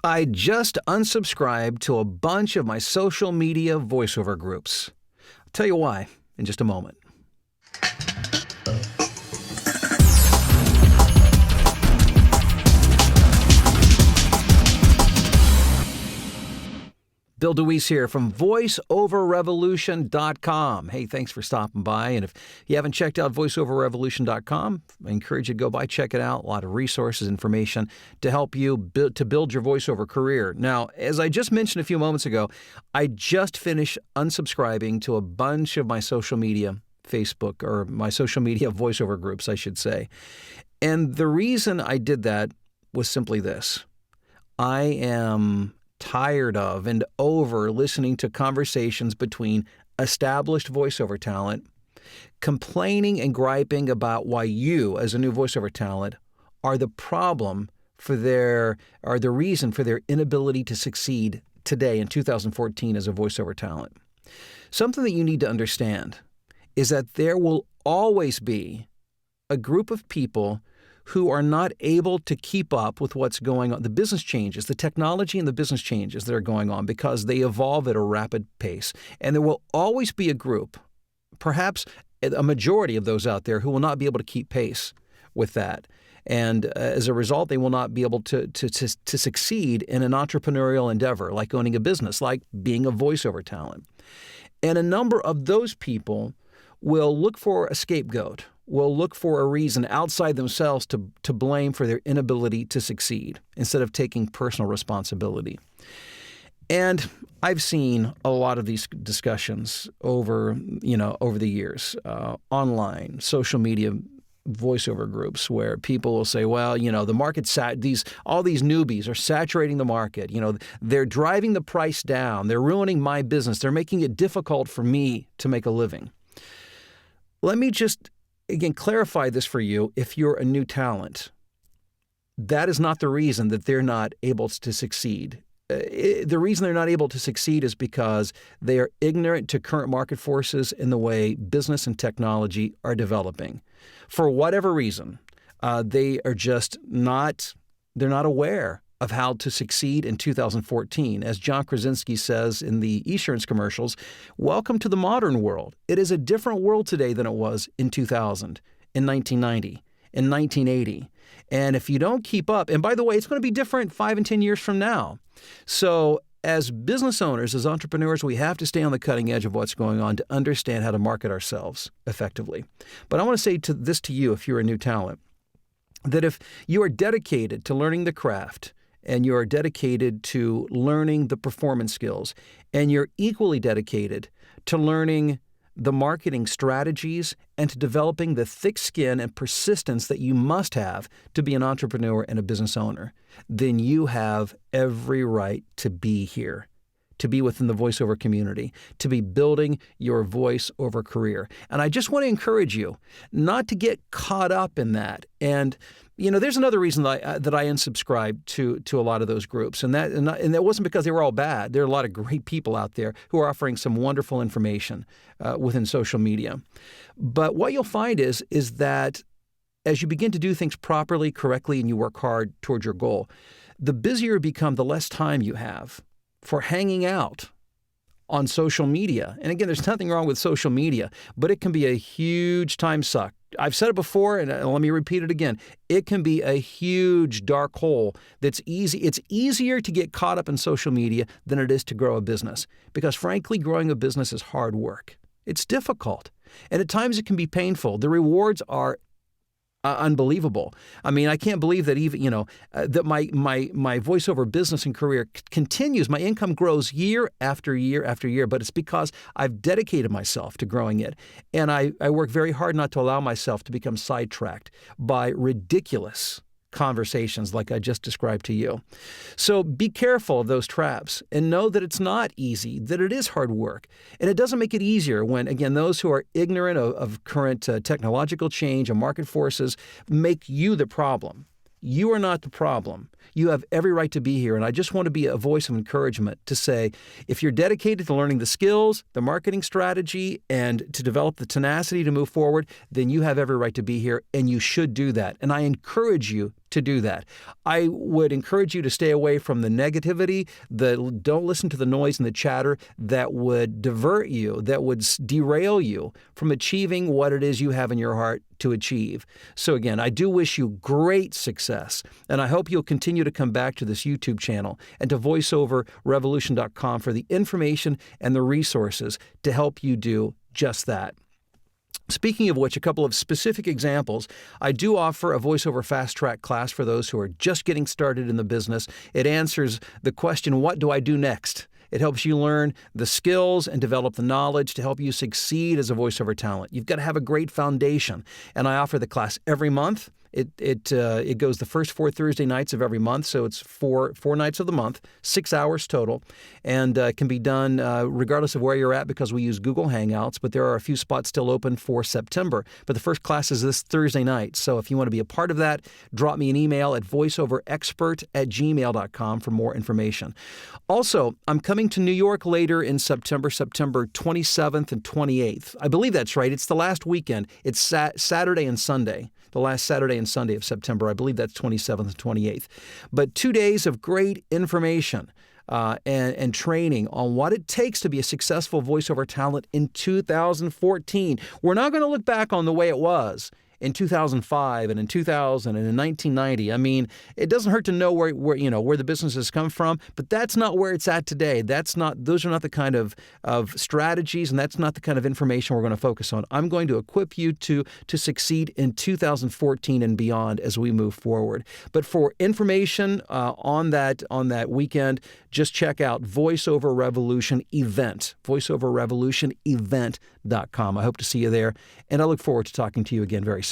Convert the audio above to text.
I just unsubscribed to a bunch of my social media voiceover groups. I'll tell you why in just a moment. Bill DeWeese here from VoiceOverRevolution.com. Hey, thanks for stopping by. And if you haven't checked out VoiceOverRevolution.com, I encourage you to go by, check it out. A lot of resources, information to help you build your voiceover career. Now, as I just mentioned a few moments ago, I just finished unsubscribing to a bunch of my social media, Facebook, or my social media voiceover groups, I should say. And the reason I did that was simply this. I am tired of and over listening to conversations between established voiceover talent, complaining and griping about why you, as a new voiceover talent, are the problem for the reason for their inability to succeed today in 2014 as a voiceover talent. Something that you need to understand is that there will always be a group of people who are not able to keep up with what's going on, the business changes, the technology and the business changes that are going on because they evolve at a rapid pace. And there will always be a group, perhaps a majority of those out there, who will not be able to keep pace with that. And as a result, they will not be able to succeed in an entrepreneurial endeavor, like owning a business, like being a voiceover talent. And a number of those people will look for a scapegoat, will look for a reason outside themselves to blame for their inability to succeed instead of taking personal responsibility. And I've seen a lot of these discussions over the years, online, social media, voiceover groups where people will say, well, the market's all these newbies are saturating the market. They're driving the price down. They're ruining my business. They're making it difficult for me to make a living. Let me just again, clarify this for you. If you're a new talent, that is not the reason that they're not able to succeed. The reason they're not able to succeed is because they are ignorant to current market forces in the way business and technology are developing. For whatever reason, they are just not aware of how to succeed in 2014. As John Krasinski says in the Esurance commercials, welcome to the modern world. It is a different world today than it was in 2000, in 1990, in 1980. And if you don't keep up, and by the way, it's going to be different 5 and 10 years from now. So as business owners, as entrepreneurs, we have to stay on the cutting edge of what's going on to understand how to market ourselves effectively. But I want to say this to you, if you're a new talent, that if you are dedicated to learning the craft, and you're dedicated to learning the performance skills, and you're equally dedicated to learning the marketing strategies and to developing the thick skin and persistence that you must have to be an entrepreneur and a business owner, then you have every right to be here, to be within the voiceover community, to be building your voiceover career. And I just want to encourage you not to get caught up in that. And there's another reason that I unsubscribed to a lot of those groups, and that wasn't because they were all bad. There are a lot of great people out there who are offering some wonderful information within social media. But what you'll find is that as you begin to do things properly, correctly, and you work hard towards your goal, the busier you become, the less time you have for hanging out on social media. And again, there's nothing wrong with social media, but it can be a huge time suck. I've said it before, and let me repeat it again. It can be a huge dark hole that's easy. It's easier to get caught up in social media than it is to grow a business, because frankly, growing a business is hard work. It's difficult, and at times it can be painful. The rewards are unbelievable. I mean, I can't believe that even, that my voiceover business and career continues. My income grows year after year after year, but it's because I've dedicated myself to growing it. And I work very hard not to allow myself to become sidetracked by ridiculous conversations like I just described to you. So be careful of those traps and know that it's not easy, that it is hard work. And it doesn't make it easier when, again, those who are ignorant of current technological change and market forces make you the problem. You are not the problem. You have every right to be here. And I just want to be a voice of encouragement to say, if you're dedicated to learning the skills, the marketing strategy, and to develop the tenacity to move forward, then you have every right to be here, and you should do that. And I encourage you to do that. I would encourage you to stay away from the negativity, don't listen to the noise and the chatter that would divert you, that would derail you from achieving what it is you have in your heart to achieve. So again, I do wish you great success, and I hope you'll continue to come back to this YouTube channel and to voiceoverrevolution.com for the information and the resources to help you do just that. Speaking of which, a couple of specific examples. I do offer a voiceover fast track class for those who are just getting started in the business. It answers the question, what do I do next? It helps you learn the skills and develop the knowledge to help you succeed as a voiceover talent. You've got to have a great foundation, and I offer the class every month. It goes the first 4 Thursday nights of every month, so it's four nights of the month, 6 hours total, and can be done regardless of where you're at because we use Google Hangouts, but there are a few spots still open for September. But the first class is this Thursday night, so if you want to be a part of that, drop me an email at voiceoverexpert@gmail.com for more information. Also, I'm coming to New York later in September 27th and 28th. I believe that's right. It's the last weekend. It's Saturday and Sunday. The last Saturday and Sunday of September. I believe that's 27th and 28th. But 2 days of great information and training on what it takes to be a successful voiceover talent in 2014. We're not going to look back on the way it was in 2005 and in 2000 and in 1990. I mean, it doesn't hurt to know where the business has come from, but that's not where it's at today. Those are not the kind of strategies, and that's not the kind of information we're going to focus on. I'm going to equip you to succeed in 2014 and beyond as we move forward. But for information on that weekend, just check out VoiceOver Revolution Event, voiceoverrevolutionevent.com. I hope to see you there, and I look forward to talking to you again very soon.